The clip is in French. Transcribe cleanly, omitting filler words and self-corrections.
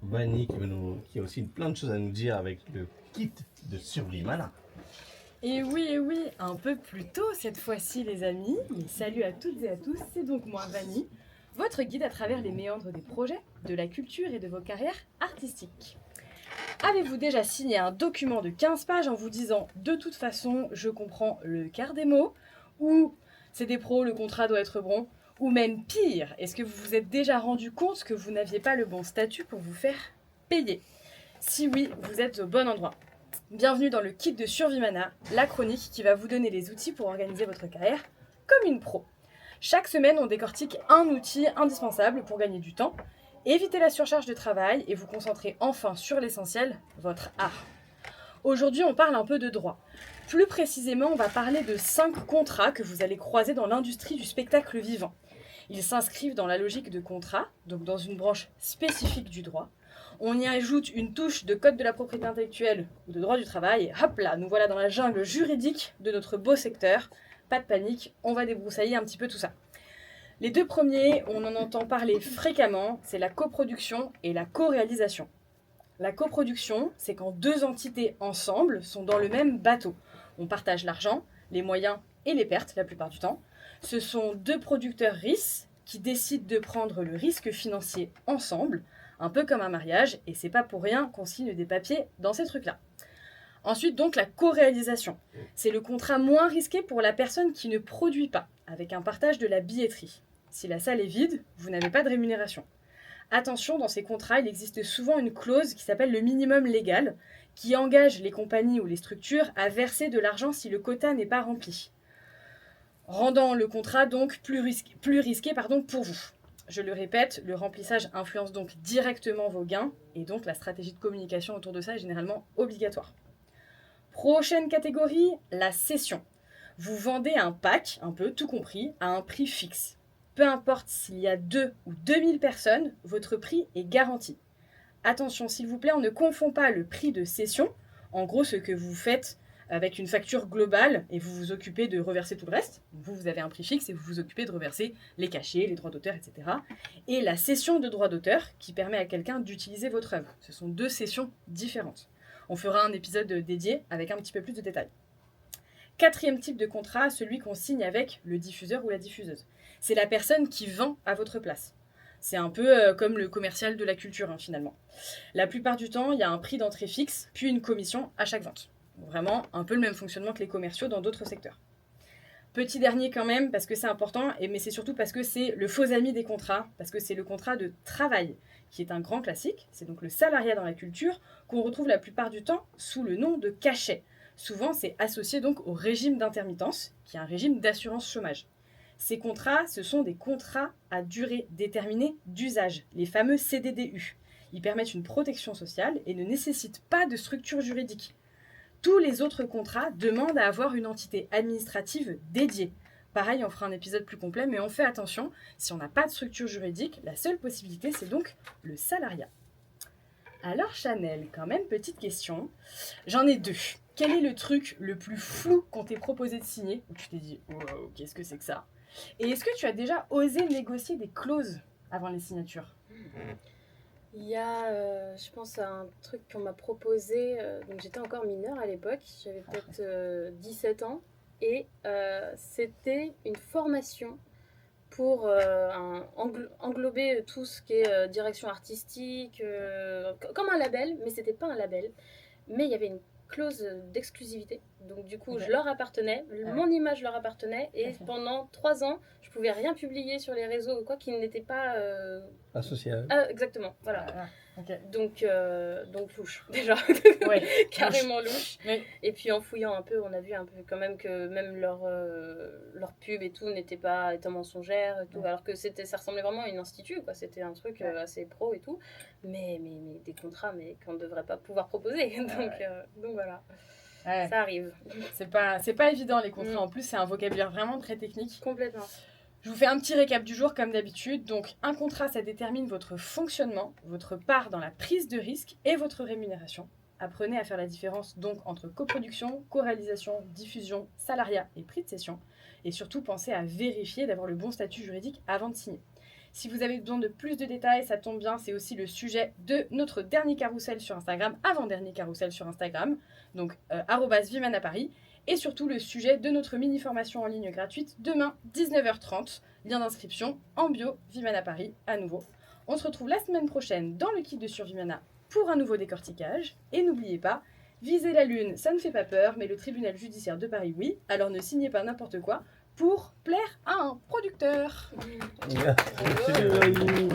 Vanny qui a aussi plein de choses à nous dire avec le kit de survie mana. Et oui, un peu plus tôt cette fois-ci les amis. Et salut à toutes et à tous, c'est donc moi Vanny, votre guide à travers les méandres des projets, de la culture et de vos carrières artistiques. Avez-vous déjà signé un document de 15 pages en vous disant « de toute façon, je comprends le quart des mots » ou « c'est des pros, le contrat doit être bon » ou même pire, est-ce que vous vous êtes déjà rendu compte que vous n'aviez pas le bon statut pour vous faire payer? Si oui, vous êtes au bon endroit. Bienvenue dans le kit de Survie Mana, la chronique qui va vous donner les outils pour organiser votre carrière comme une pro. Chaque semaine, on décortique un outil indispensable pour gagner du temps, éviter la surcharge de travail et vous concentrer enfin sur l'essentiel, votre art. Aujourd'hui, on parle un peu de droit. Plus précisément, on va parler de 5 contrats que vous allez croiser dans l'industrie du spectacle vivant. Ils s'inscrivent dans la logique de contrat, donc dans une branche spécifique du droit. On y ajoute une touche de code de la propriété intellectuelle ou de droit du travail, et hop là, nous voilà dans la jungle juridique de notre beau secteur. Pas de panique, on va débroussailler un petit peu tout ça. Les deux premiers, on en entend parler fréquemment, c'est la coproduction et la co-réalisation. La coproduction, c'est quand deux entités ensemble sont dans le même bateau. On partage l'argent, les moyens et les pertes la plupart du temps. Ce sont deux producteurs RIS qui décident de prendre le risque financier ensemble, un peu comme un mariage, et c'est pas pour rien qu'on signe des papiers dans ces trucs-là. Ensuite, donc, la co-réalisation. C'est le contrat moins risqué pour la personne qui ne produit pas, avec un partage de la billetterie. Si la salle est vide, vous n'avez pas de rémunération. Attention, dans ces contrats, il existe souvent une clause qui s'appelle le minimum légal, qui engage les compagnies ou les structures à verser de l'argent si le quota n'est pas rempli, rendant le contrat donc plus risqué pour vous. Je le répète, le remplissage influence donc directement vos gains, et donc la stratégie de communication autour de ça est généralement obligatoire. Prochaine catégorie, la cession. Vous vendez un pack, un peu tout compris, à un prix fixe. Peu importe s'il y a 2 ou 2000 personnes, votre prix est garanti. Attention, s'il vous plaît, on ne confond pas le prix de cession, en gros ce que vous faites avec une facture globale et vous vous occupez de reverser tout le reste. Vous avez un prix fixe et vous vous occupez de reverser les cachets, les droits d'auteur, etc. Et la cession de droits d'auteur qui permet à quelqu'un d'utiliser votre œuvre. Ce sont deux cessions différentes. On fera un épisode dédié avec un petit peu plus de détails. Quatrième type de contrat, celui qu'on signe avec le diffuseur ou la diffuseuse. C'est la personne qui vend à votre place. C'est un peu comme le commercial de la culture, finalement. La plupart du temps, il y a un prix d'entrée fixe, puis une commission à chaque vente. Vraiment, un peu le même fonctionnement que les commerciaux dans d'autres secteurs. Petit dernier quand même, parce que c'est important, mais c'est surtout parce que c'est le faux ami des contrats, parce que c'est le contrat de travail, qui est un grand classique. C'est donc le salariat dans la culture, qu'on retrouve la plupart du temps sous le nom de cachet. Souvent, c'est associé donc au régime d'intermittence, qui est un régime d'assurance chômage. Ces contrats, ce sont des contrats à durée déterminée d'usage, les fameux CDDU. Ils permettent une protection sociale et ne nécessitent pas de structure juridique. Tous les autres contrats demandent à avoir une entité administrative dédiée. Pareil, on fera un épisode plus complet, mais on fait attention, si on n'a pas de structure juridique, la seule possibilité, c'est donc le salariat. Alors Chanel, quand même, petite question. J'en ai deux. Quel est le truc le plus flou qu'on t'ait proposé de signer, où tu t'es dit « Wow, qu'est-ce que c'est que ça ?» Et est-ce que tu as déjà osé négocier des clauses avant les signatures? Il y a, je pense à un truc qu'on m'a proposé, donc j'étais encore mineure à l'époque, j'avais peut-être 17 ans, et c'était une formation pour englober tout ce qui est direction artistique, comme un label, mais c'était pas un label, mais il y avait une clause d'exclusivité. Donc du coup, je leur appartenais, mon image leur appartenait, et pendant 3 ans, je pouvais rien publier sur les réseaux ou quoi qui n'était pas associé à eux. Exactement, voilà. Okay. Donc louche déjà, ouais, carrément louche. Oui. Et puis en fouillant un peu, on a vu un peu quand même que même leur pub et tout n'était pas mensongère et tout, alors que ça ressemblait vraiment à une institut, quoi. C'était un truc assez pro et tout, mais des contrats mais qu'on ne devrait pas pouvoir proposer. Donc voilà. Ouais. Ça arrive. C'est pas évident les contrats. En plus, c'est un vocabulaire vraiment très technique. Complètement. Je vous fais un petit récap du jour comme d'habitude. Donc, un contrat, ça détermine votre fonctionnement, votre part dans la prise de risque et votre rémunération. Apprenez à faire la différence donc entre coproduction, co-réalisation, diffusion, salariat et prix de cession. Et surtout, pensez à vérifier d'avoir le bon statut juridique avant de signer. Si vous avez besoin de plus de détails, ça tombe bien, c'est aussi le sujet de notre dernier carrousel sur Instagram, avant-dernier carrousel sur Instagram, donc @Vimana Paris, et surtout le sujet de notre mini-formation en ligne gratuite demain 19h30, lien d'inscription en bio Vimana Paris à nouveau. On se retrouve la semaine prochaine dans le kit de Survimana pour un nouveau décortiquage, et n'oubliez pas, viser la lune, ça ne fait pas peur, mais le tribunal judiciaire de Paris, oui, alors ne signez pas n'importe quoi pour plaire à un producteur. Merci, Mélanie.